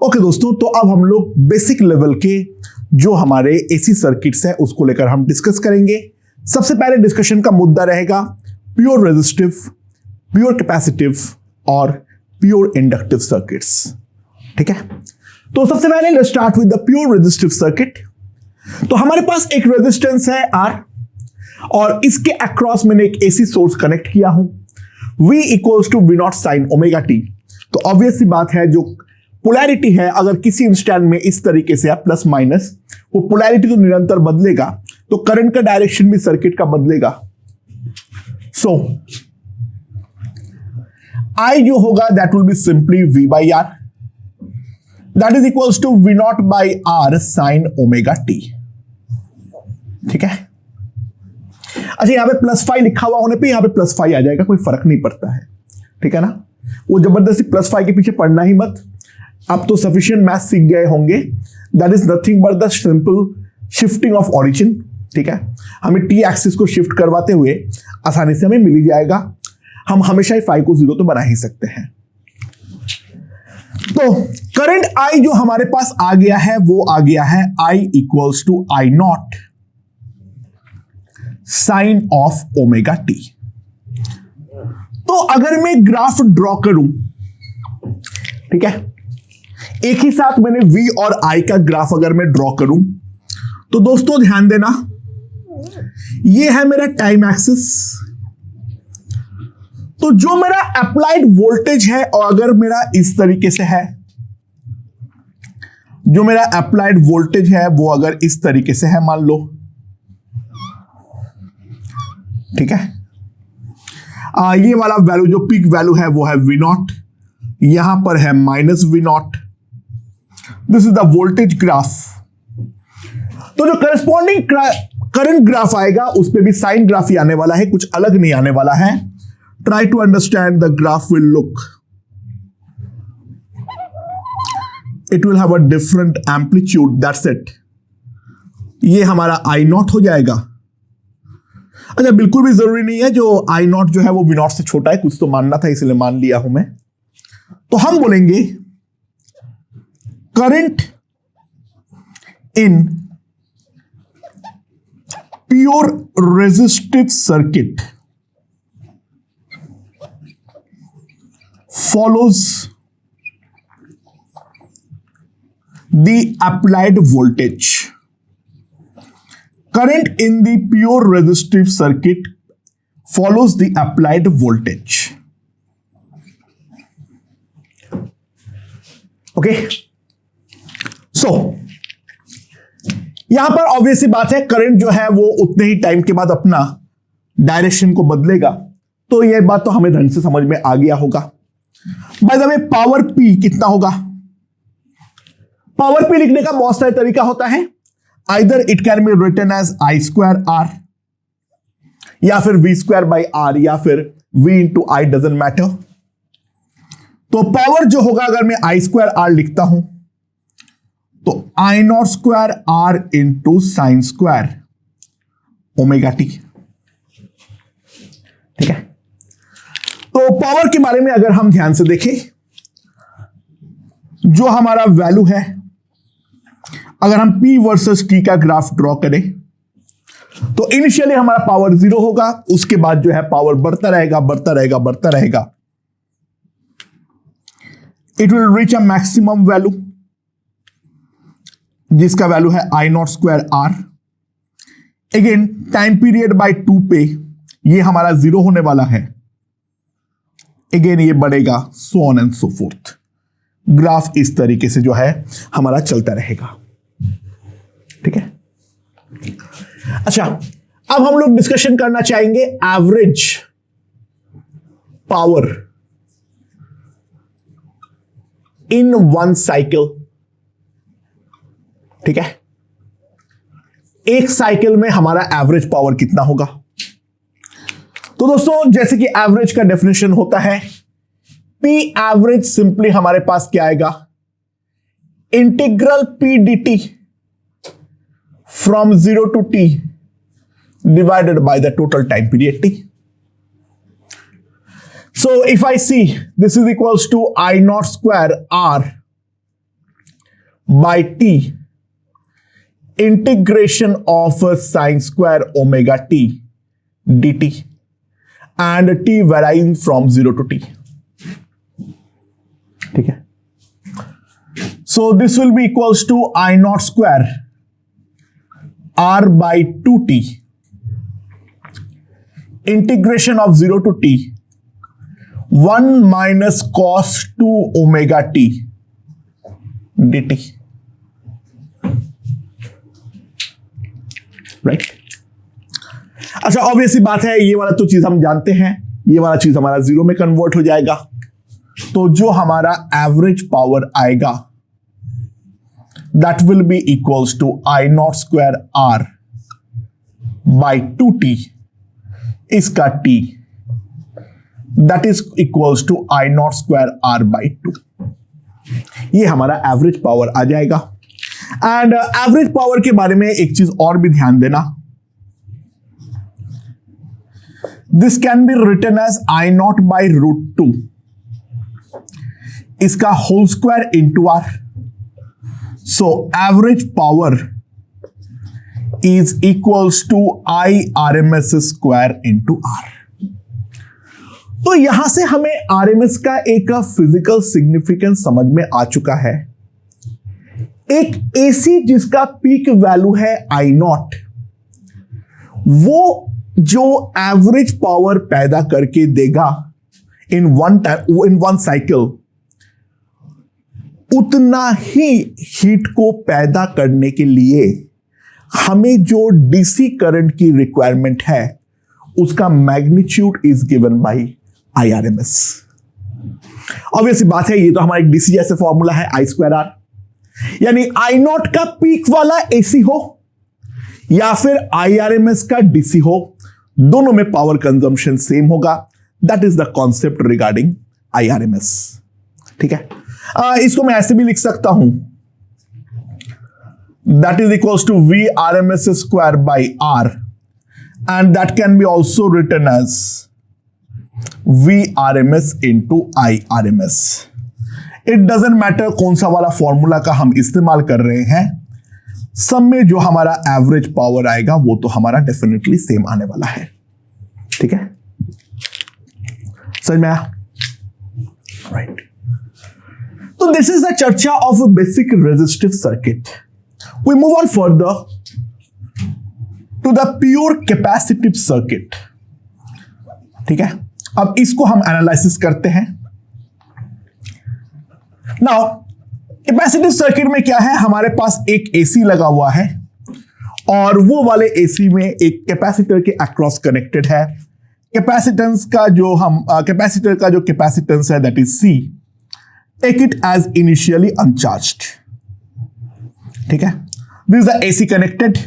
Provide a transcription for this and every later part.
Okay दोस्तों, तो अब हम लोग बेसिक लेवल के जो हमारे एसी सर्किट्स है उसको लेकर हम डिस्कस करेंगे। सबसे पहले डिस्कशन का मुद्दा रहेगा प्योर रेजिस्टिव, प्योर कैपेसिटिव और प्योर इंडक्टिव सर्किट्स। ठीक है, तो सबसे पहले let's start with the pure resistive circuit. तो हमारे पास एक रेजिस्टेंस है R और इसके अक्रॉस मैंने एक एसी सोर्स कनेक्ट किया हूं। V equals to V not sine omega t. तो ऑब्वियस सी बात है, जो पोलैरिटी है अगर किसी इंस्टेंट में इस तरीके से है प्लस माइनस, वो पोलैरिटी तो निरंतर बदलेगा, तो करंट का डायरेक्शन भी सर्किट का बदलेगा। सो I जो होगा that will be simply V by R, that is equals to V not by R sine omega t. ठीक है, अच्छा यहां पे प्लस 5 लिखा हुआ होने पे यहां पे प्लस 5 आ जाएगा, कोई फर्क नहीं पड़ता है। ठीक है ना, वो जबरदस्ती प्लस 5 के पीछे पढ़ना ही मत। अब तो सफिशिएंट मैथ सीख गए होंगे। That is nothing but the simple shifting of origin. ठीक है, हमें टी एक्सिस को शिफ्ट करवाते हुए आसानी से हमें मिल ही जाएगा। हम हमेशा ही 5 को 0 तो बना ही सकते हैं। तो करंट I जो हमारे पास आ गया है वो आ गया है I equals to I not sine of omega t. तो अगर मैं ग्राफ ड्रॉ करूं, ठीक है, एक ही साथ मैंने V और I का ग्राफ अगर मैं ड्रॉ करूं, तो दोस्तों ध्यान देना, ये है मेरा टाइम एक्सिस। तो जो मेरा अप्लाइड वोल्टेज है और अगर मेरा इस तरीके से है, जो मेरा अप्लाइड वोल्टेज है वो अगर इस तरीके से है मान लो, ठीक है, ये वाला वैल्यू जो पीक वैल्यू है वो है V नॉट, यहां पर है minus V not. This is the voltage graph. तो जो करस्पॉन्डिंग करंट ग्राफ आएगा उस पे भी साइन ग्राफ ही आने वाला है, कुछ अलग नहीं आने वाला है। Try to understand the graph will look, it will have a different amplitude, that's it. ये हमारा I नॉट हो जाएगा। अच्छा बिल्कुल भी जरूरी नहीं है, जो I नॉट जो है वो V नॉट से छोटा है, कुछ तो मानना था इसलिए मान लिया हूं मैं। तो हम बोलेंगे current in pure resistive circuit follows the applied voltage. Current in the pure resistive circuit follows the applied voltage. Okay, so यहां पर ऑब्वियसली बात है, करंट जो है वो उतने ही टाइम के बाद अपना डायरेक्शन को बदलेगा। तो यह बात तो हमें ढंग से समझ में आ गया होगा। Bye the way power P कितना होगा? पावर P लिखने का बहुत सारे तरीका होता है। Either it can be written as I square R, या फिर V स्क्वायर बाई R, या फिर V into I, doesn't matter. तो पावर जो होगा अगर मैं I स्क्वायर R लिखता हूं तो I not square R into sine square omega t. ठीक है, तो पावर के बारे में अगर हम ध्यान से देखें, जो हमारा वैल्यू है, अगर हम P वर्सेस T का ग्राफ ड्रॉ करें तो इनिशियली हमारा पावर 0 होगा, उसके बाद जो है पावर बढ़ता रहेगा बढ़ता रहेगा बढ़ता रहेगा। It will reach a maximum value जिसका वैल्यू है I not square R। Again time period by 2 पे ये हमारा 0 होने वाला है। अगेन ये बढ़ेगा, so on and so fourth. Graph इस तरीके से जो है हमारा चलता रहेगा। ठीक है, अच्छा अब हम लोग डिस्कशन करना चाहेंगे average power in one cycle. ठीक है, एक साइकिल में हमारा एवरेज पावर कितना होगा? तो दोस्तों जैसे कि एवरेज का डेफिनेशन होता है, P एवरेज सिंपली हमारे पास क्या आएगा, integral P dt from 0 to T divided by the total time period T. So if I see this is equals to I naught square R by t integration of sine square omega t dt and t varying from 0 to t. ठीक है, so this will be equals to I naught square r by 2t integration of 0 to t 1 minus cos 2 omega t dt. Right, अच्छा obviously बात है, ये वाला तो चीज हम जानते हैं, ये वाला चीज हमारा जीरो में कन्वर्ट हो जाएगा, तो जो हमारा एवरेज पावर आएगा that will be equals to I not square R by 2t इसका t that is equals to I not square R by 2. ये हमारा एवरेज पावर आ जाएगा. एंड एवरेज पावर के बारे में एक चीज और भी ध्यान देना, this can be written as I not by root 2 इसका whole square into R. So average power is equals to I R M S square into R. तो यहां से हमें आरएमएस का एक फिजिकल सिग्निफिकेंस समझ में आ चुका है. एक एसी जिसका पीक वैल्यू है आई नॉट, वो जो एवरेज पावर पैदा करके देगा इन वन साइकिल, उतना ही हीट को पैदा करने के लिए हमें जो डीसी करंट की रिक्वायरमेंट है उसका magnitude is given bye IRMS. Obviously बात है, ये तो हमारा एक डीसी जैसे फॉर्मूला है आई स्क्वायर आर, यानी आई नॉट का पीक वाला एसी हो या फिर IRMS का डीसी हो, दोनों में पावर कंजम्पशन सेम होगा. That is the concept regarding IRMS. ठीक है, इसको मैं ऐसे भी लिख सकता हूं, that is equals to V RMS square by R, and that can be also written as VRMS into IRMS. It doesn't matter कौन सा वाला फॉर्मूला का हम इस्तेमाल कर रहे हैं, सब में जो हमारा एवरेज पावर आएगा वो तो हमारा डेफिनेटली सेम आने वाला है. ठीक है, समझ में आया? राइट, तो दिस इज द चर्चा of basic resistive circuit. We move on further to the pure capacitive circuit. ठीक है, अब इसको हम एनालिसिस करते हैं. नाउ कैपेसिटिव सर्किट में क्या है, हमारे पास एक एसी लगा हुआ है और वो वाले एसी में एक कैपेसिटर के अक्रॉस कनेक्टेड है. कैपेसिटेंस का जो हम कैपेसिटर का जो कैपेसिटेंस है that is C, take it as initially uncharged. ठीक है, this is the AC connected.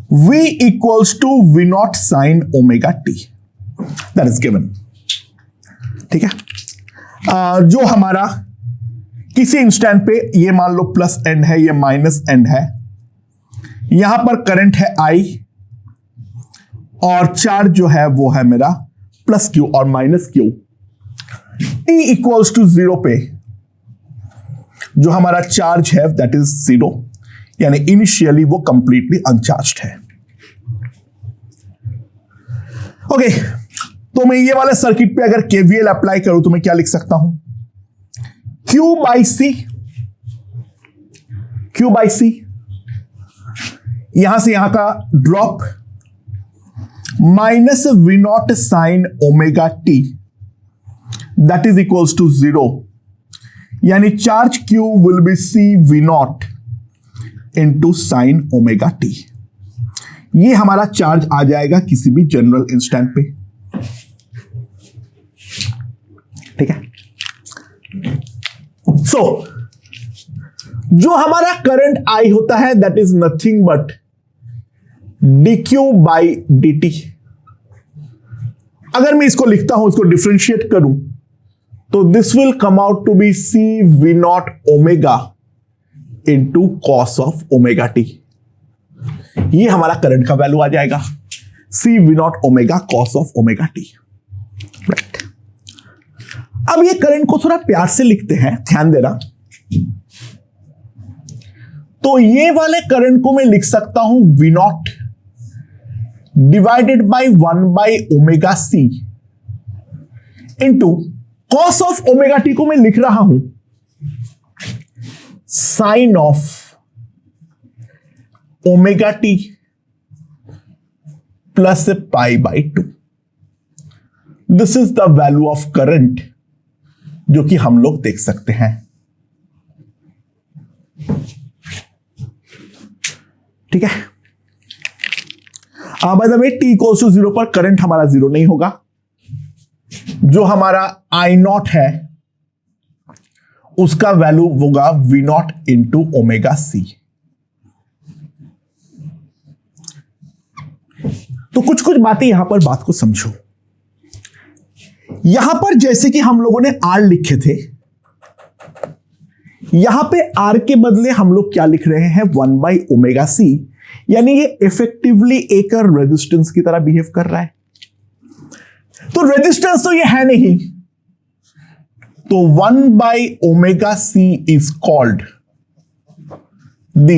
V equals to V naught sin omega t, that is given. ठीक है, जो हमारा किसी इंस्टेंट पे ये मान लो प्लस एंड है, ये माइनस एंड है, यहां पर करंट है I और चार्ज जो है वो है मेरा प्लस Q और minus Q. T equals to 0 पे जो हमारा चार्ज है दैट इज 0, यानी इनिशियली वो कंप्लीटली अनचार्ज्ड है. ओके, तो मैं ये वाले सर्किट पे अगर केवीएल अप्लाई करूं तो मैं क्या लिख सकता हूं, Q बाई सी, यहां से यहां का drop minus V not sine omega t that is equals to 0, यानी charge Q will be C V not into sine omega T. ये हमारा चार्ज आ जाएगा किसी भी जनरल इंस्टेंट पे. ठीक है, सो जो हमारा करंट I होता है that is nothing but dq by dt. अगर मैं इसको लिखता हूं, इसको डिफरेंशिएट करूं तो this will come out to be C V naught omega into cos of omega T. ये हमारा करंट का वैल्यू आ जाएगा, C V naught omega cos of omega T. Right, अब ये करंट को थोड़ा प्यार से लिखते हैं, ध्यान देना. तो ये वाले करंट को मैं लिख सकता हूं V naught divided by 1/ωc into cos of omega t को मैं लिख रहा हूं sine of omega t plus π/2। This is the value of current जो कि हम लोग देख सकते हैं। ठीक है, by the way t equals to 0 पर करंट हमारा 0 नहीं होगा। जो हमारा आई नॉट है उसका वैल्यू होगा V not into omega C. तो कुछ कुछ बातें यहां पर बात को समझो। यहां पर जैसे कि हम लोगों ने R लिखे थे, यहां पे R के बदले हम लोग क्या लिख रहे हैं 1/ωc, यानी ये इफेक्टिवली एक रेजिस्टेंस की तरह बिहेव कर रहा है। तो रेजिस्टेंस तो ये है नहीं, तो 1/ωc is called the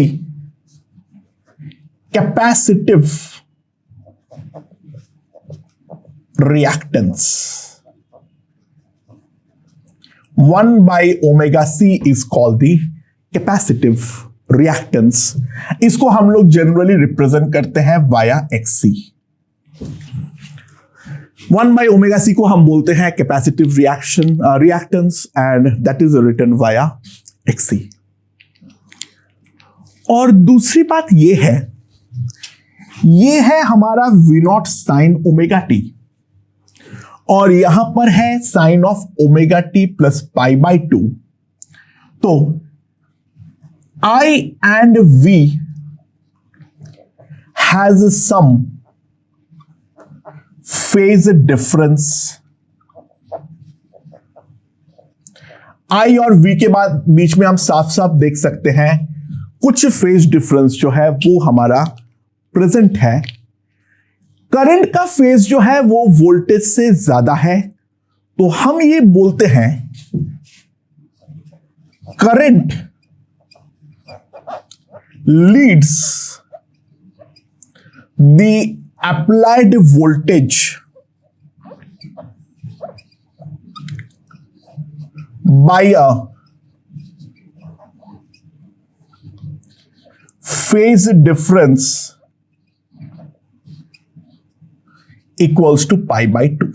capacitive reactance. 1/ωc is called the capacitive reactance। इसको हम लोग जनरली रिप्रेजेंट करते हैं वाया XC। 1/ωc को हम बोलते हैं capacitive reactance and that is written via XC। और दूसरी बात ये है हमारा V not sine omega t, और यहां पर है sine of omega t plus π/2। तो I and V has some phase difference। I और V के बाद बीच में हम साफ साफ देख सकते हैं कुछ फेज डिफरेंस जो है वो हमारा प्रेजेंट है। करंट का फेज जो है वो वोल्टेज से ज्यादा है, तो हम ये बोलते हैं current leads the applied voltage by a phase difference equals to π/2।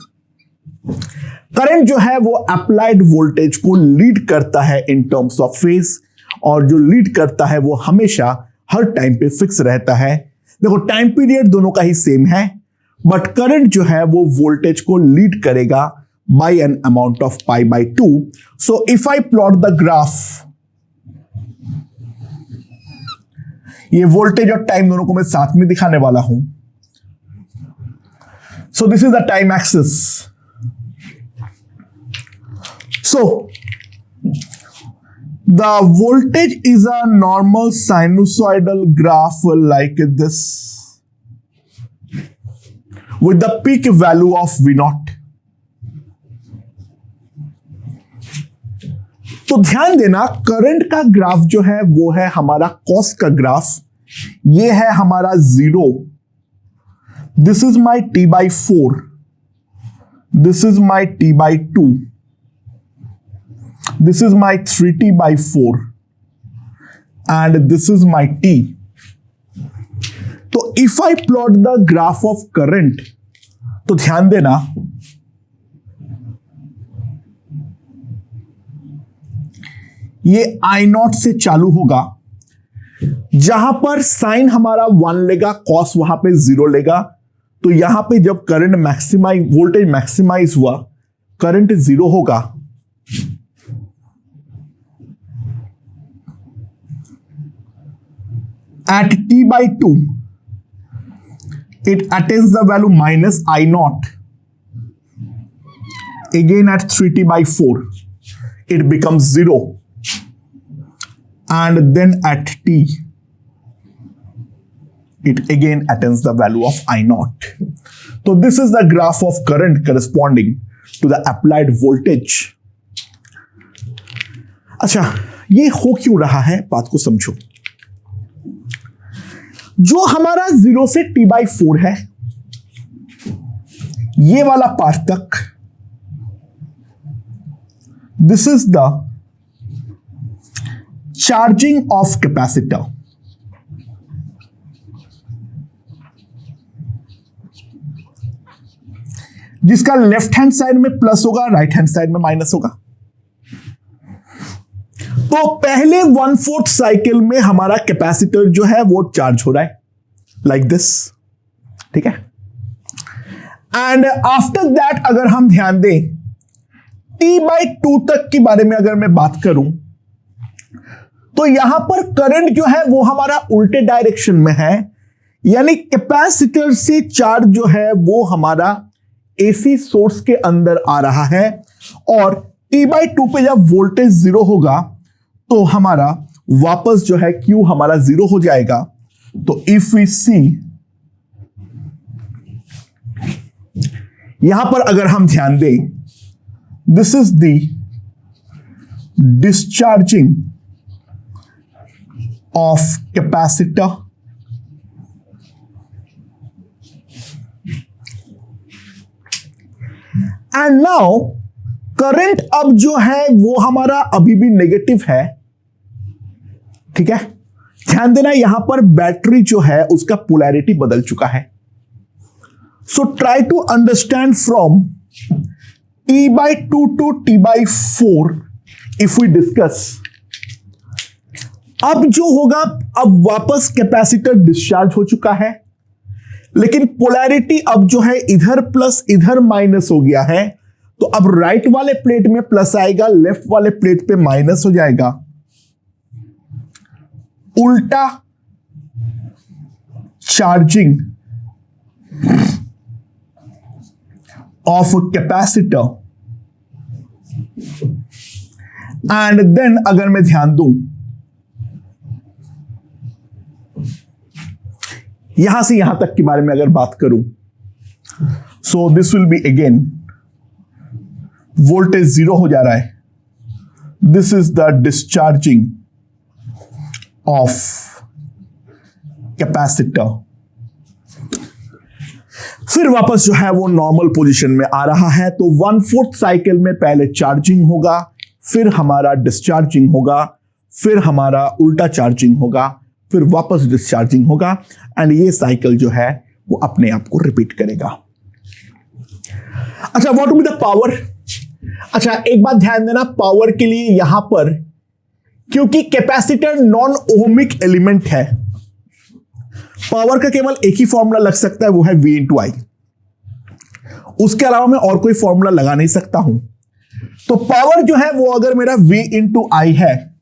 Current जो है वो अप्लाइड वोल्टेज को लीड करता है इन टर्म्स ऑफ फेज, और जो लीड करता है वो हमेशा हर टाइम पे फिक्स रहता है। देखो टाइम पीरियड दोनों का ही सेम है, बट करंट जो है वो वोल्टेज को लीड करेगा by an amount of π/2। So if I plot the graph, ये वोल्टेज और टाइम दोनों को मैं साथ में दिखाने वाला हूं। So this is the time axis। So the voltage is a normal sinusoidal graph like this with the peak value of V naught। तो ध्यान देना करंट का ग्राफ जो है वो है हमारा कॉस का ग्राफ, ये है हमारा 0। This is my T/4, this is my T/2, this is my 3T/4 and this is my T। तो if I plot the graph of current, तो ध्यान देना ये I0 से चालू होगा, जहां पर साइन हमारा 1 लेगा, कॉस वहां पे 0 लेगा। तो यहां पे जब करंट वोल्टेज मैक्सिमाइज हुआ, करंट 0 होगा। At T/2 it attains the value minus I0। Again at 3T/4 it becomes 0, and then at T it again attains the value of I0। So this is the graph of current corresponding to the applied voltage। अच्छा, ये हो क्यों रहा है, बात को समझो। जो हमारा 0 से T/4 है, ये वाला पार्ट तक, this is the charging of capacitor. जिसका लेफ्ट हैंड साइड में प्लस होगा, राइट हैंड साइड में माइनस होगा। तो पहले 1/4 साइकिल में हमारा कैपेसिटर जो है वो चार्ज हो रहा है लाइक दिस, ठीक है। एंड आफ्टर दैट अगर हम ध्यान दें, T/2 तक के बारे में अगर मैं बात करूं, तो यहां पर करंट जो है वो हमारा उल्टे डायरेक्शन में है, यानी कैपेसिटर से चार्ज जो है वो हमारा एसी सोर्स के अंदर आ रहा है। और T/2 पे जब वोल्टेज 0 होगा तो हमारा वापस जो है Q हमारा 0 हो जाएगा। तो इफ वी सी, यहां पर अगर हम ध्यान दें, this is the discharging of capacitor, and now current अब जो है वो हमारा अभी भी नेगेटिव है, ठीक है। ध्यान देना, यहां पर बैटरी जो है उसका पोलैरिटी बदल चुका है। So try to understand from T/2 to T/4 if we discuss. अब जो होगा, अब वापस कैपेसिटर डिस्चार्ज हो चुका है, लेकिन पोलैरिटी अब जो है इधर प्लस इधर माइनस हो गया है। तो अब राइट वाले प्लेट में प्लस आएगा, लेफ्ट वाले प्लेट पे माइनस हो जाएगा। उल्टा charging of capacitor. And then अगर मैं ध्यान दूं, यहां से यहां तक के बारे में अगर बात करूं, so this will be again, voltage 0 हो जा रहा है। This is the discharging of capacitor. फिर वापस जो है वो नॉर्मल पोजीशन में आ रहा है। तो 1/4 साइकिल में पहले चार्जिंग होगा, फिर हमारा डिस्चार्जिंग होगा, फिर हमारा उल्टा चार्जिंग होगा, फिर वापस डिस्चार्जिंग होगा। एंड ये साइकिल जो है वो अपने आप को रिपीट करेगा। अच्छा, what will be the power? अच्छा, एक बात ध्यान देना, पावर के लिए यहां पर, क्योंकि कैपेसिटर नॉन ओमिक एलिमेंट है, पावर का केवल एक ही फॉर्मूला लग सकता है, वो है V × I। उसके अलावा मैं और कोई फॉर्मूला लगा नहीं सकता हूं। तो पावर जो है वो अगर मेरा V × I है,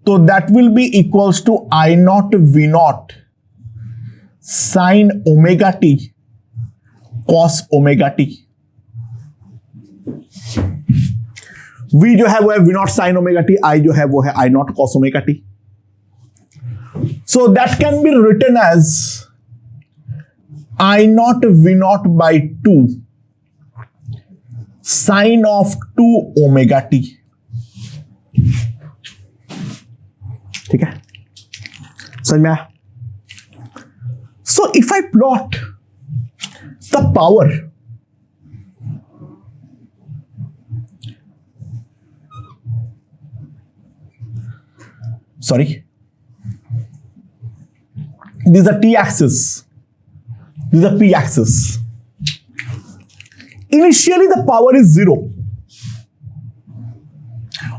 तो that will be equals to I0 V0 sine omega t cos omega t. V जो है वो है V0 sine omega T, I जो है वो है I0 cos omega T. So that can be written as I0 V0 by 2 sine of 2 omega t। ठीक है, समझ में आया? So if I plot the power, sorry, this is the t-axis, this is the p-axis. Initially the power is 0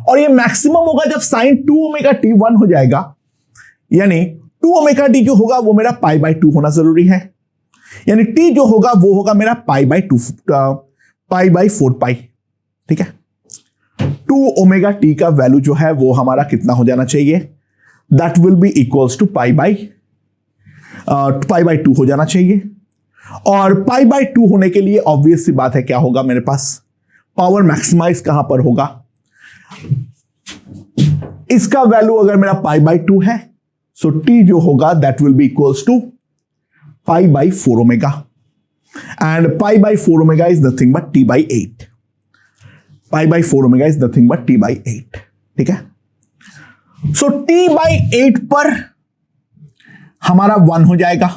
और ये maximum होगा जब sign 2 omega T 1 हो जाएगा, यानी 2 ओमेगा टी जो होगा वो मेरा π/2 होना जरूरी है, यानी t जो होगा वो होगा मेरा π/2 π/4 ठीक है। 2 ओमेगा टी का वैल्यू जो है वो हमारा कितना हो जाना चाहिए? That will be equals to π/2 हो जाना चाहिए। और π/2 होने के लिए ऑब्वियस सी बात है क्या होगा, मेरे पास पावर मैक्सिमाइज कहां पर होगा? इसका वैल्यू अगर मेरा π/2 है, सो t जो होगा that will be equals to π/4 omega, and π/4 omega is nothing but t/8। π/4 omega is nothing but t/8, ठीक है। सो t/8 पर हमारा 1 हो जाएगा,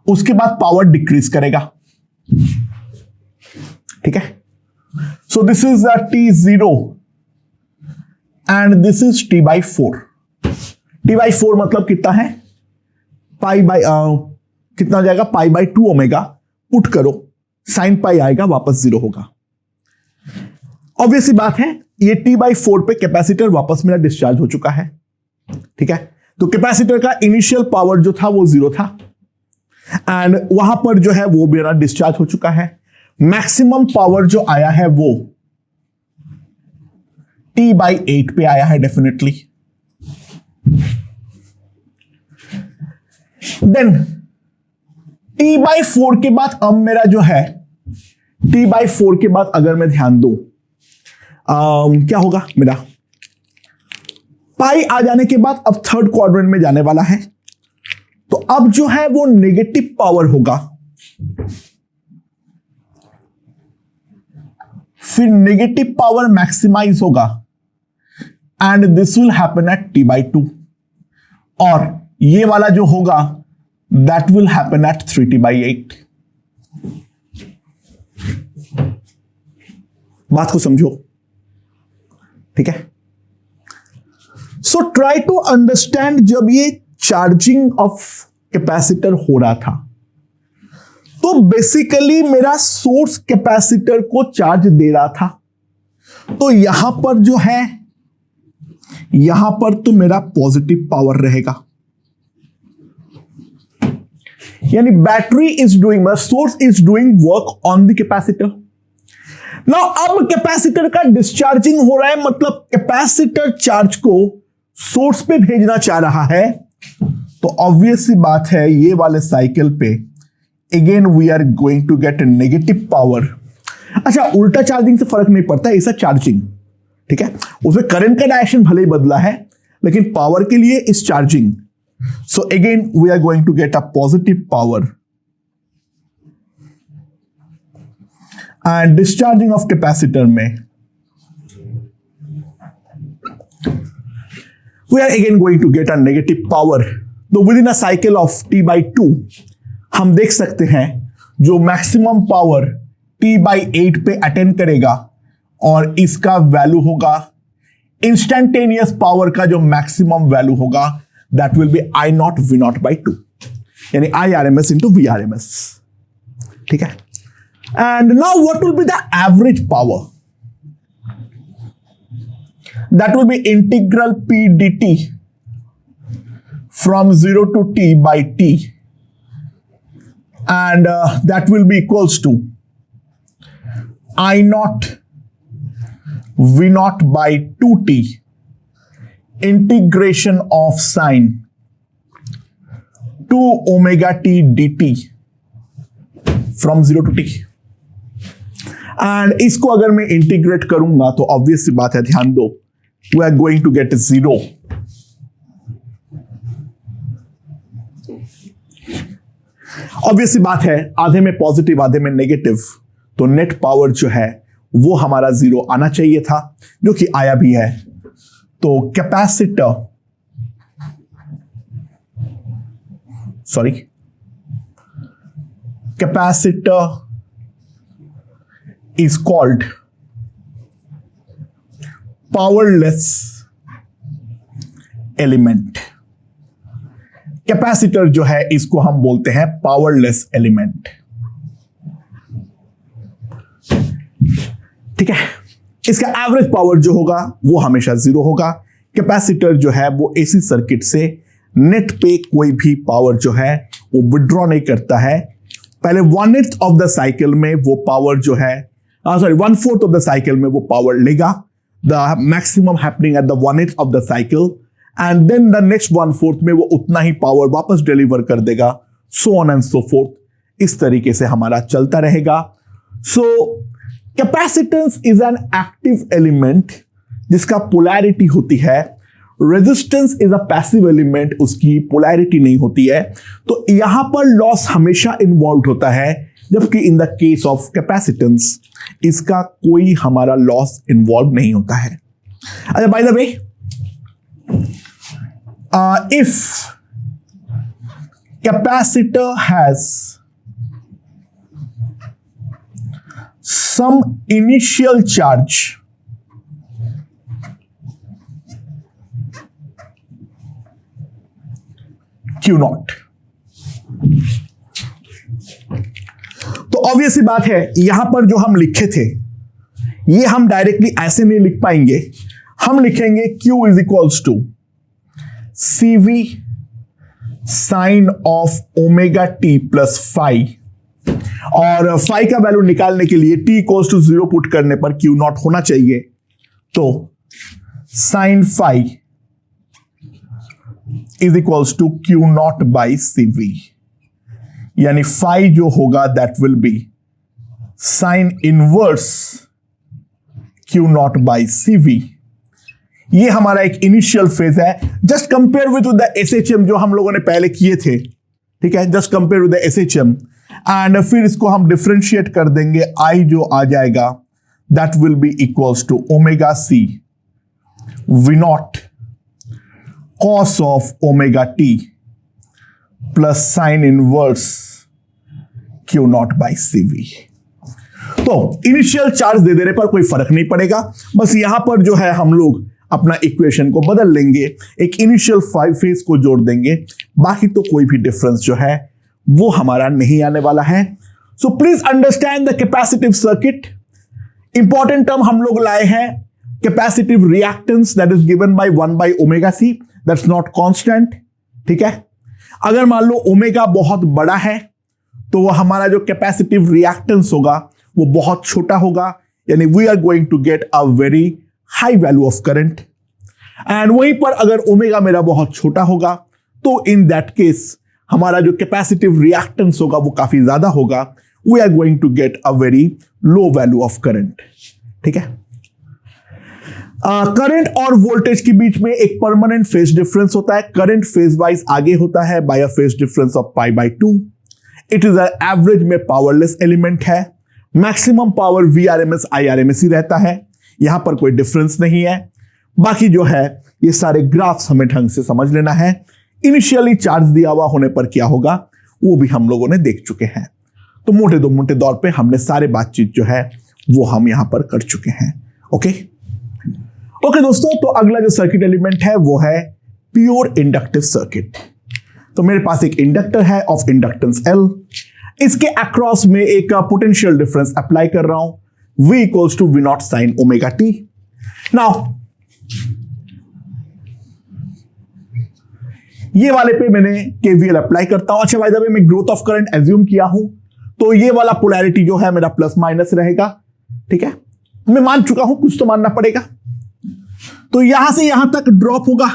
उसके बाद पावर डिक्रीज करेगा। ठीक है, so this is T0 and this is T/4। T/4 मतलब कितना है, पाई बाई कितना हो जाएगा, π/2 ओमेगा। पुट करो, साइन पाई आएगा, वापस 0 होगा। ऑब्वियसली बात है, ये T/4 पे कैपेसिटर वापस मेरा डिस्चार्ज हो चुका है। ठीक है, तो कैपेसिटर का इनिशियल पावर जो था वो 0 था एंड वहां पर जो है वो मेरा डिस्चार्ज हो चुका है। मैक्सिमम पावर जो आया है वो T/8 पे आया है डेफिनेटली। देन T/4 के बाद अब मेरा जो है, T/4 के बाद अगर मैं ध्यान दूं क्या होगा, मेरा पाई आ जाने के बाद अब थर्ड क्वाड्रेंट में जाने वाला है। तो अब जो है वो नेगेटिव पावर होगा, फिर नेगेटिव पावर मैक्सिमाइज होगा and this will happen at T/2, और ये वाला जो होगा that will happen at 3T/8। बात को समझो, ठीक है। सो ट्राई टू अंडरस्टैंड, जब ये चार्जिंग ऑफ कैपेसिटर हो रहा था तो बेसिकली मेरा सोर्स कैपेसिटर को चार्ज दे रहा था। तो यहां पर जो है, यहां पर तो मेरा पॉजिटिव पावर रहेगा, यानी battery is doing, source is doing work on the capacitor. Now अब कैपेसिटर का डिस्चार्जिंग हो रहा है, मतलब कैपेसिटर चार्ज को सोर्स पे भेजना चाह रहा है। तो ऑब्वियस सी बात है, ये वाले साइकिल पे again we are going to get negative power. अच्छा, उल्टा चार्जिंग से फर्क नहीं पड़ता, ऐसा चार्जिंग, ठीक है, उसमें करंट का डायरेक्शन भले ही बदला है लेकिन पावर के लिए इस charging. So again we are going to get a positive power and discharging of capacitor में we are again going to get a negative power। तो within a cycle of T/2 हम देख सकते हैं जो मैक्सिमम पावर T/8 पे attend करेगा और इसका वैल्यू होगा इंस्टेंटेनियस पावर का, जो मैक्सिमम वैल्यू होगा that will B I0 V0/2, यानी IRMS इंटू VRMS। ठीक है, and now what will be the average power? That will be integral P dt from 0 to T by T, and that will be equals to I0 V0 by 2T integration of sine 2 omega t dt from 0 to T। And इसको अगर मैं integrate करूंगा तो obvious सी बात है, ध्यान दो, we are going to get 0। Obvious बात है, आधे में पॉजिटिव आधे में नेगेटिव, तो नेट पावर जो है वो हमारा 0 आना चाहिए था, जो कि आया भी है। तो capacitor, sorry, capacitor is called powerless element. Capacitor जो है इसको हम बोलते हैं पावरलेस एलिमेंट। ठीक है, इसका एवरेज पावर जो होगा वो हमेशा 0 होगा। कैपेसिटर जो है वो एसी सर्किट से नेट पे कोई भी पावर जो है वो विड्रॉ नहीं करता है। पहले 1/8 ऑफ द साइकिल में वो पावर जो है, सॉरी 1/4 ऑफ द साइकिल में वो पावर लेगा, the maximum happening at the 1/8 of the cycle, and then the next 1/4 में वो उतना ही पावर वापस डिलीवर कर देगा, so on and so forth। इस तरीके से हमारा चलता रहेगा। So capacitance is an active element जिसका पोलैरिटी होती है, resistance is a passive element, उसकी पोलैरिटी नहीं होती है। तो यहां पर लॉस हमेशा इन्वॉल्व होता है, जबकि in the case of capacitance इसका कोई हमारा लॉस इन्वॉल्व नहीं होता है। अच्छा, bye the way, if capacitor has some initial charge Q not, तो ऑब्वियस सी बात है यहां पर जो हम लिखे थे ये हम डायरेक्टली ऐसे नहीं लिख पाएंगे, हम लिखेंगे Q is equals to CV sine of omega t plus phi, और फाई का वैल्यू निकालने के लिए t इक्वल्स टू 0 पुट करने पर Q नॉट होना चाहिए, तो sine phi is equals to Q not by CV, यानी फाई जो होगा that will be sine inverse Q not by CV। ये हमारा एक इनिशियल फेज है, just compare with the SHM जो हम लोगों ने पहले किए थे, ठीक है, just compare with the SHM, and फिर इसको हम डिफरेंशिएट कर देंगे, I जो आ जाएगा that will be equals to omega C V not cos of omega t plus sine inverse Q not by CV। तो इनिशियल चार्ज दे देने पर कोई फर्क नहीं पड़ेगा, बस यहां पर जो है हम लोग अपना इक्वेशन को बदल लेंगे, एक इनिशियल फेज को जोड़ देंगे, बाकी तो कोई भी डिफरेंस जो है वो हमारा नहीं आने वाला है। So please understand the capacitive circuit. Important term हम लोग लाए हैं capacitive reactance that is given by 1 by omega C, that's not constant, ठीक है। अगर मान लो ओमेगा बहुत बड़ा है तो हमारा जो कैपेसिटिव रिएक्टेंस होगा वो बहुत छोटा होगा, यानी we are going to get a very high value of current. And वहीं पर अगर ओमेगा मेरा बहुत छोटा होगा तो इन दैट केस हमारा जो कैपेसिटिव रिएक्टेंस होगा वो काफी ज्यादा होगा, we are going to get a very low value of current, ठीक है। करंट और वोल्टेज के बीच में एक परमानेंट फेज डिफरेंस होता है। करंट फेज वाइज आगे होता है by a phase difference of pi by 2। It is average में पावरलेस एलिमेंट है, मैक्सिमम पावर VRMS IRMS ही रहता है, यहां पर कोई डिफरेंस नहीं है। बाकी जो है ये सारे ग्राफ्स हमें ढंग से समझ लेना है। इनिशियली चार्ज दिया हुआ होने पर क्या होगा वो भी हम लोगों ने देख चुके हैं, तो मोटे तौर पे हमने सारे बातचीत जो है वो हम यहां पर कर चुके हैं। ओके दोस्तों, तो अगला जो सर्किट एलिमेंट है वो है प्योर इंडक्टिव सर्किट। तो मेरे पास एक इंडक्टर है ऑफ इंडक्टेंस L, इसके अक्रॉस में एक पोटेंशियल डिफरेंस अप्लाई कर रहा हूं, V equals to V not sine omega t. Now ये वाले पे मैंने KVL अप्लाई करता हूं। अच्छा बाय द वे मैं ग्रोथ ऑफ करंट एज्यूम किया हूं, तो ये वाला पोलैरिटी जो है मेरा प्लस माइनस रहेगा, ठीक है, मैं मान चुका हूं, कुछ तो मानना पड़ेगा। तो यहां से यहां तक ड्रॉप होगा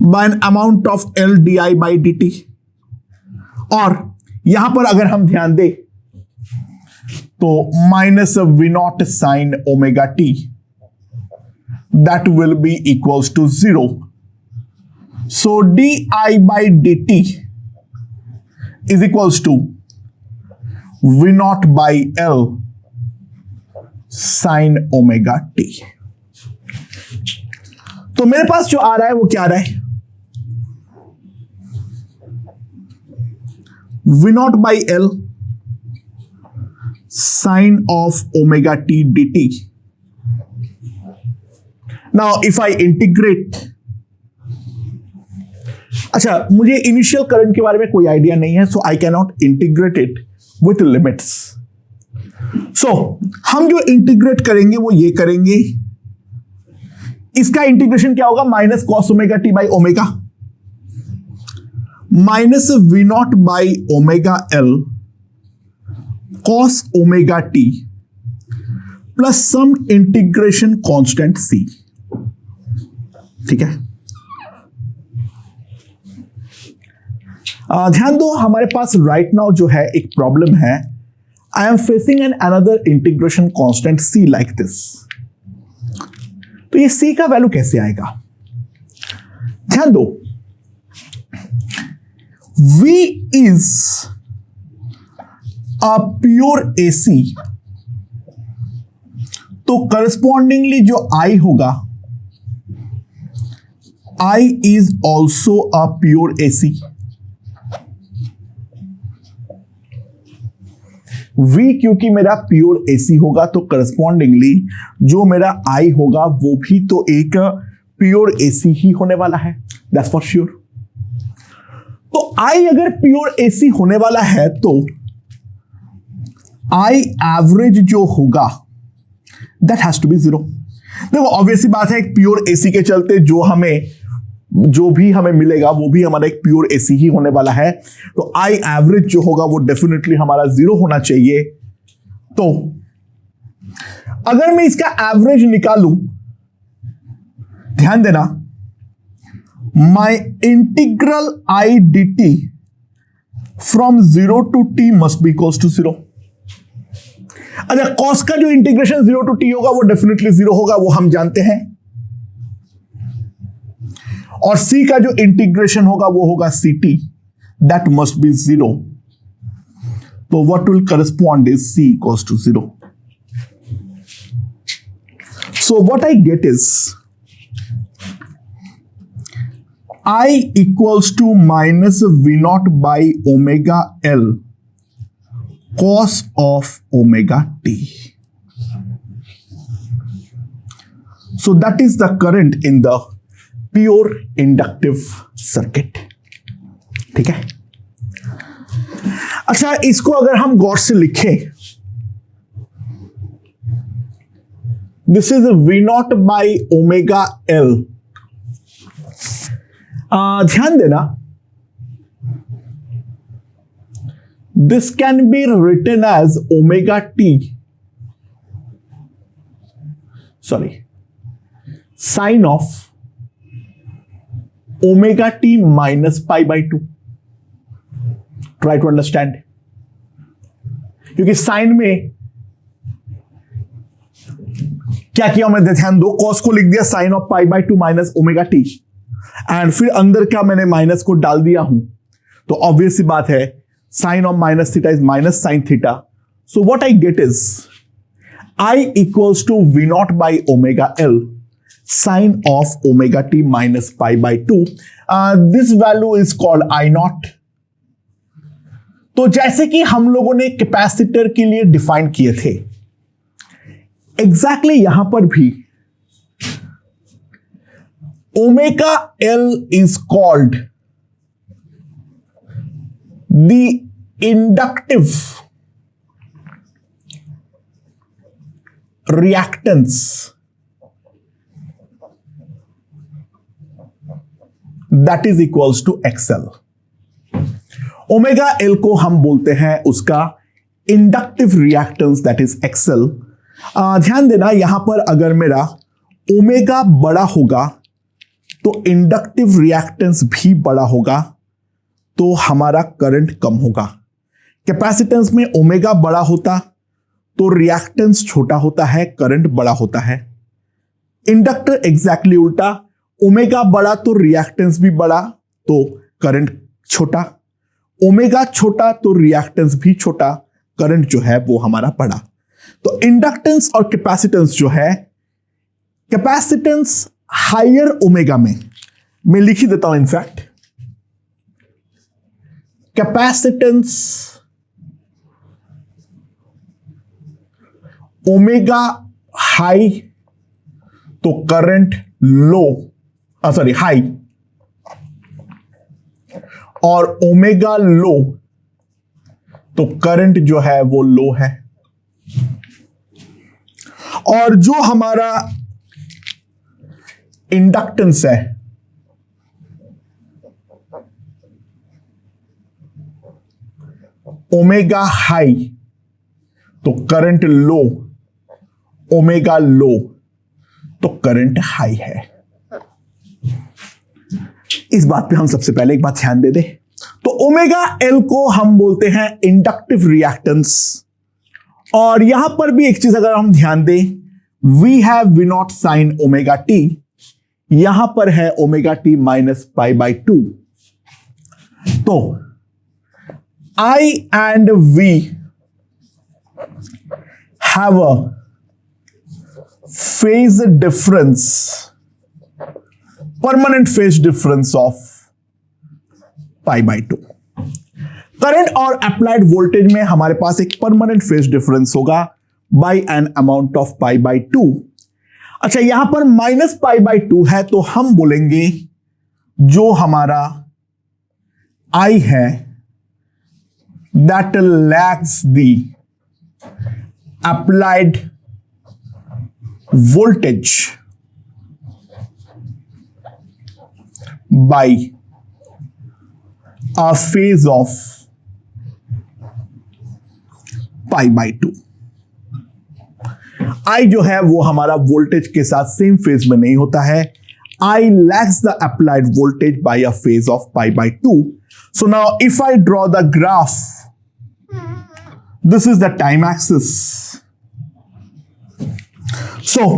by an amount of L di by dt, और यहां पर अगर हम ध्यान दें तो minus V not sine omega t that will be equals to 0। So di by dt is equals to V not by L sine omega t. तो मेरे पास जो आ रहा है वो क्या आ रहा है, V not by L sine of omega t dt। Now if I integrate, अच्छा मुझे इनिशियल करंट के बारे में कोई आइडिया नहीं है, so I can not integrate it with limits. So हम जो इंटीग्रेट करेंगे वो ये करेंगे, इसका इंटीग्रेशन क्या होगा, minus cos omega t by omega minus V not by omega L cos omega t plus some integration constant C, ठीक है। ध्यान दो, हमारे पास राइट नाउ जो है एक प्रॉब्लम है, I am facing an another integration constant C like this. तो ये C का वैल्यू कैसे आएगा, ध्यान दो, V is a pure AC, तो करस्पॉन्डिंगली जो I होगा I is also a pure AC. V क्योंकि मेरा प्योर AC होगा तो करस्पॉन्डिंगली जो मेरा I होगा वो भी तो एक प्योर AC ही होने वाला है, दैट्स फॉर श्योर। तो I अगर प्योर AC होने वाला है तो I एवरेज जो होगा दैट हैज टू बी 0। देखो ऑब्वियसली बात है, एक प्योर AC के चलते जो भी हमें मिलेगा वो भी हमारा एक प्योर AC ही होने वाला है। तो I एवरेज जो होगा वो डेफिनेटली हमारा 0 होना चाहिए। तो अगर मैं इसका एवरेज निकालूं, ध्यान देना, my integral I dt from 0 to t must be equals to 0। अच्छा, कॉस का जो इंटीग्रेशन 0 to t होगा वो डेफिनेटली 0 होगा, वो हम जानते हैं। और c का जो इंटीग्रेशन होगा वो होगा ct, दैट मस्ट बी 0। तो what will correspond is c equals to 0। So what I get is I equals to minus V0 by omega L cos of omega t. So that is the current in the pure inductive circuit. ठीक है। अच्छा, इसको अगर हम गौर से लिखें, this is V0 by omega L. ध्यान देना, this can be written as omega t, sine of omega t minus pi by 2. Try to understand, क्योंकि साइन में क्या किया मैंने, ध्यान दो, कॉस को लिख दिया sine of pi by 2 minus omega t, and फिर अंदर क्या मैंने माइनस को डाल दिया हूं, तो ऑब्वियस सी बात है sine of minus theta is minus sine theta. So what I get is I equals to V not by omega L sine of omega t minus pi by 2। This value is called I not. तो जैसे कि हम लोगों ने capacitor के लिए define किए थे, एग्जैक्टली यहां पर भी omega L is called the inductive reactance that is equals to X L. Omega L को हम बोलते हैं उसका inductive reactance that is X L. ध्यान देना, यहां पर अगर मेरा ओमेगा बड़ा होगा तो इंडक्टिव रिएक्टेंस भी बड़ा होगा, तो हमारा करंट कम होगा। कैपेसिटेंस में ओमेगा बड़ा होता तो रिएक्टेंस छोटा होता है, करंट बड़ा होता है। इंडक्टर एग्जैक्टली उल्टा, ओमेगा बड़ा तो रिएक्टेंस भी बड़ा तो करंट छोटा, ओमेगा छोटा तो रिएक्टेंस भी छोटा, करंट जो है वो हमारा बड़ा। तो इंडक्टेंस और कैपेसिटेंस जो है, कैपेसिटेंस हायर ओमेगा में, मैं लिख ही देता हूं इनफैक्ट, कैपेसिटेंस ओमेगा हाई तो करंट लो, हाई, और ओमेगा लो तो करंट जो है वो लो है। और जो हमारा इंडक्टेंस है, ओमेगा हाई तो करंट लो, ओमेगा लो तो करंट हाई है। इस बात पे हम सबसे पहले एक बात ध्यान दे दे। तो ओमेगा एल को हम बोलते हैं इंडक्टिव रिएक्टेंस, और यहां पर भी एक चीज अगर हम ध्यान दें, we have V not sine omega t, यहां पर है omega t minus pi by 2। तो I and V have a phase difference permanent phase difference of pi by two. Current और अप्लाइड वोल्टेज में हमारे पास एक परमानेंट फेज डिफरेंस होगा by an amount of pi by two. अच्छा, यहां पर माइनस पाई बाई टू है तो हम बोलेंगे जो हमारा आई है that lags the applied voltage by a phase of pi by 2। I जो है वो हमारा वोल्टेज के साथ सेम फेज में नहीं होता है। I lacks the applied voltage by a phase of pi by 2। So now if I draw the graph, this is the time axis। So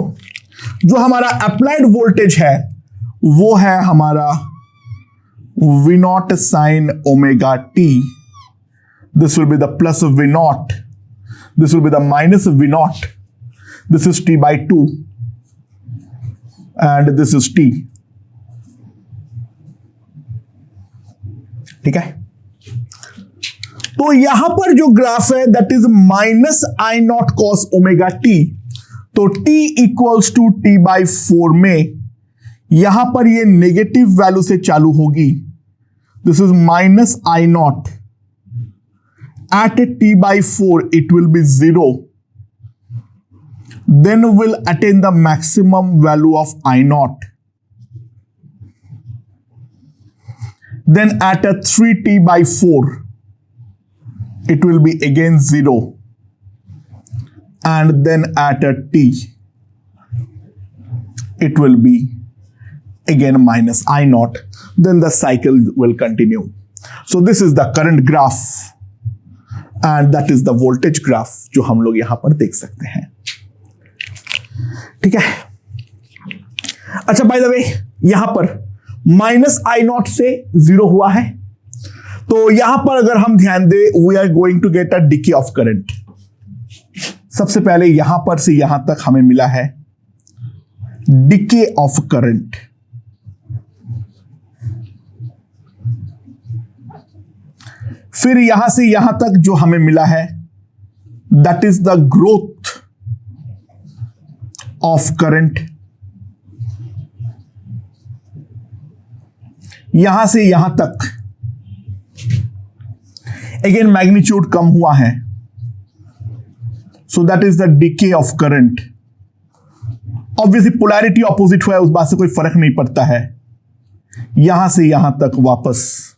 जो हमारा अप्लाइड वोल्टेज है वो है हमारा V naught sin omega t। This will be the plus of V naught, this will be the minus of V naught, this is t by 2 and this is t। ठीक है, तो यहां पर जो ग्राफ है that is minus I naught cos omega t, तो t equals to t by 4 में यहां पर ये नेगेटिव वैल्यू से चालू होगी। This is minus I naught at t by 4 it will be 0, then will attain the maximum value of I naught, then at 3t by 4 it will be again 0 and then at a t it will be again minus I naught, then the cycle will continue। So this is the current graph and that is the voltage graph जो हम लोग यहां पर देख सकते हैं। ठीक है, अच्छा बाय द वे यहां पर माइनस आई नॉट से 0 हुआ है, तो यहां पर अगर हम ध्यान दें we are going to get a decay of current. सबसे पहले यहां पर से यहां तक हमें मिला है डिके ऑफ करंट, फिर यहां से यहां तक जो हमें मिला है that is the growth of current, यहां से यहां तक अगेन मैग्नीट्यूड कम हुआ है, so that is the decay of current. Obviously polarity opposite हुआ है, उस बात से कोई फर्क नहीं पड़ता है। यहां से यहां तक वापस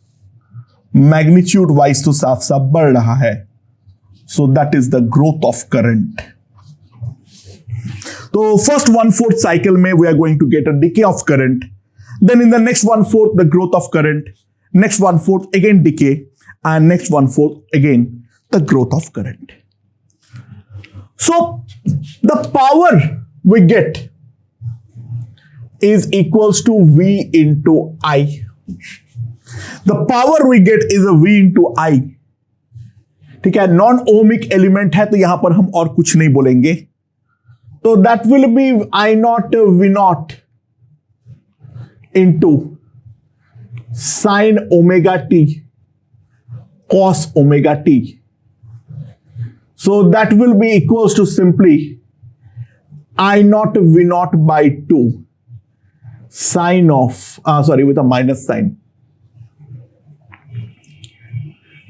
मैग्नीट्यूड वाइज तो साफ साफ बढ़ रहा है, so that is the growth of current. तो फर्स्ट 1/4 साइकिल में we are going to get a decay of current, then in the next 1/4 the growth of current, next 1/4 again decay and next 1/4 again the growth of current। So the power we get is equals to V into I। The power we get is a V into I। ठीक है, non ohmic element है तो यहां पर हम और कुछ नहीं बोलेंगे, तो that will be I naught V naught into sin omega t cos omega t। So that will be equals to simply I naught V naught by 2 sine of sorry with a minus sign।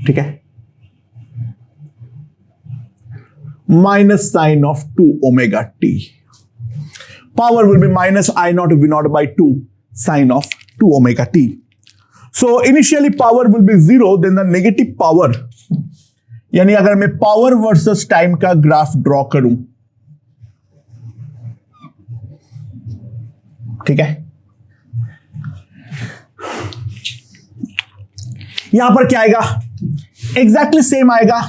ठीक है, minus sine of 2 omega t। Power will be minus I naught V naught by 2 sine of 2 omega t। So initially power will be 0, then the negative power, यानी अगर मैं power versus time का graph draw करूं, ठीक है, यहां पर क्या आएगा, एग्जैक्टली सेम आएगा,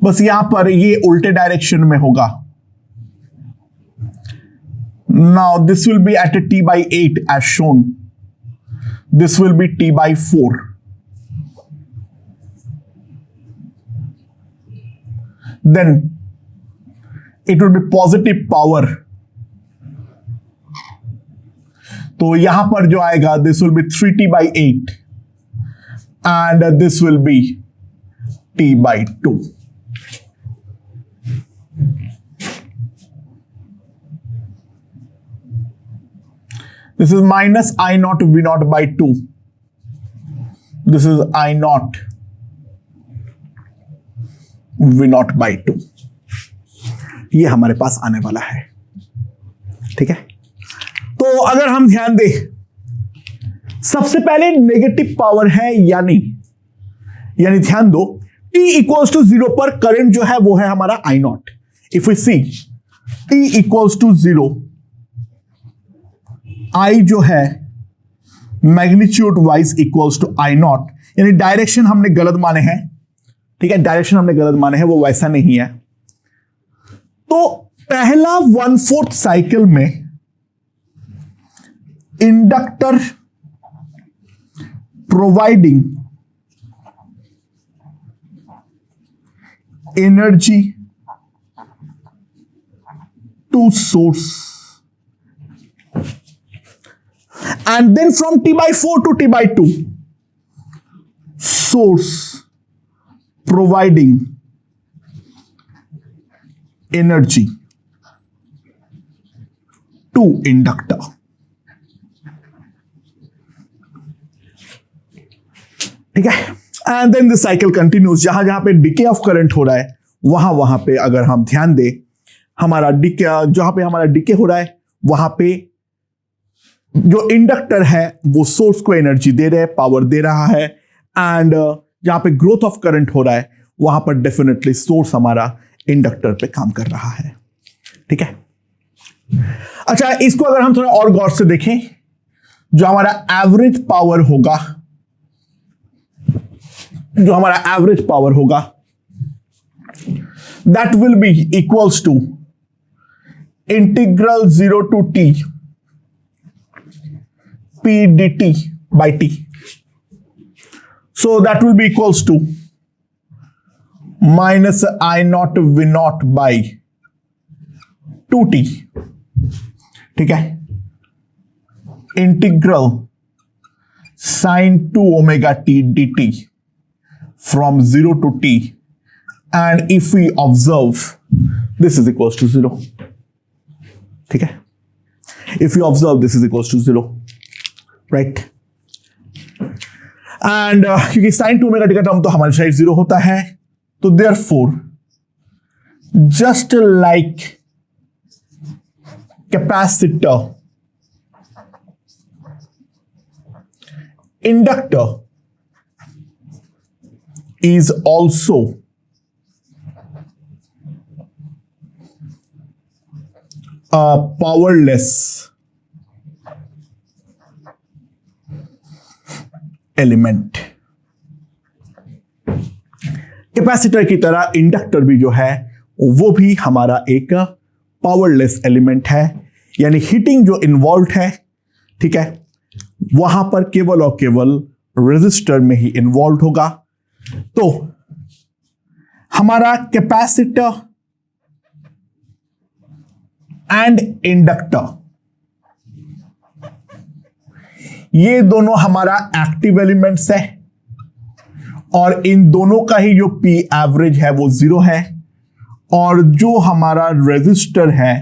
बस यहां पर ये उल्टे डायरेक्शन में होगा। Now this will be at t by 8 as shown, this will be t by 4, then it will be positive power, तो यहां पर जो आएगा this will B 3t/8 and this will B t/2. This is minus I naught V naught by 2. This is I naught V naught by 2. ये हमारे पास आने वाला है. ठीक है, तो अगर हम ध्यान दें, सबसे पहले नेगेटिव पावर है यानी ध्यान दो, t इक्वल्स टू 0 पर करंट जो है वो है हमारा I naught. If we see t equals to 0, I जो है magnitude wise equals to I naught, यानी डायरेक्शन हमने गलत माने हैं. ठीक है, डायरेक्शन हमने गलत माने हैं, वो वैसा नहीं है. तो पहला 1/4 साइकिल में inductor providing energy to source, and then from t/4 to t/2, source providing energy to inductor. ठीक है, and then the cycle continues. जहां जहां पे decay of current हो रहा है, वहां पे अगर हम ध्यान दें, हमारा decay, जहां पे हमारा decay हो रहा है, वहां पे जो इंडक्टर है वो सोर्स को एनर्जी दे रहे हैं, पावर दे रहा है. एंड जहां पे ग्रोथ ऑफ करंट हो रहा है, वहां पर डेफिनेटली सोर्स हमारा इंडक्टर पे काम कर रहा है. ठीक है, अच्छा, इसको अगर हम थोड़ा और गौर से देखें, जो हमारा एवरेज पावर होगा, that will be equals to integral 0 to t p dt by t. So that will be equals to minus I naught V naught by 2t. ठीक है, integral sin 2 omega t dt from 0 to t, and if we observe this is equals to 0. ठीक है, if you observe this is equals to 0, right. And क्योंकि sign 2 omega T का term तो हमारे side 0 होता है, तो therefore just like capacitor, inductor is also a powerless element. Capacitor की तरह इंडक्टर भी जो है वो भी हमारा एक पावरलेस एलिमेंट है, यानी हीटिंग जो इन्वॉल्व है, ठीक है, वहां पर केवल और केवल रेजिस्टर में ही इन्वॉल्व होगा. तो हमारा कैपेसिटर एंड इंडक्टर, ये दोनों हमारा एक्टिव एलिमेंट्स है, और इन दोनों का ही जो पी एवरेज है वो 0 है, और जो हमारा रेजिस्टर है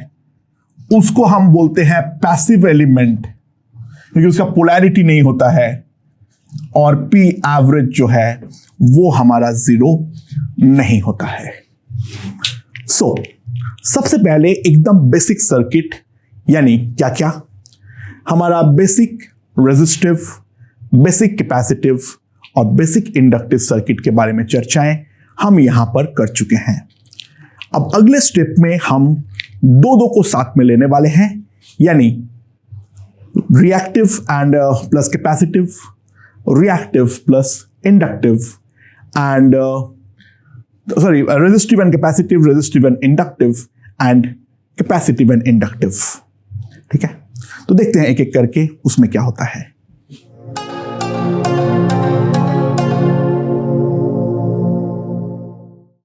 उसको हम बोलते हैं पैसिव एलिमेंट, क्योंकि उसका पोलैरिटी नहीं होता है, और पी एवरेज जो है वो हमारा 0 नहीं होता है. सो सबसे पहले एकदम बेसिक सर्किट, यानी क्या क्या, हमारा बेसिक रेजिस्टिव, बेसिक कैपेसिटिव और बेसिक इंडक्टिव सर्किट के बारे में चर्चाएं हम यहां पर कर चुके हैं. अब अगले स्टेप में हम दो को साथ में लेने वाले हैं, यानी reactive and plus capacitive, reactive plus inductive, and resistive and capacitive, resistive and inductive, and capacitive and inductive. ठीक है, तो देखते हैं एक एक करके उसमें क्या होता है.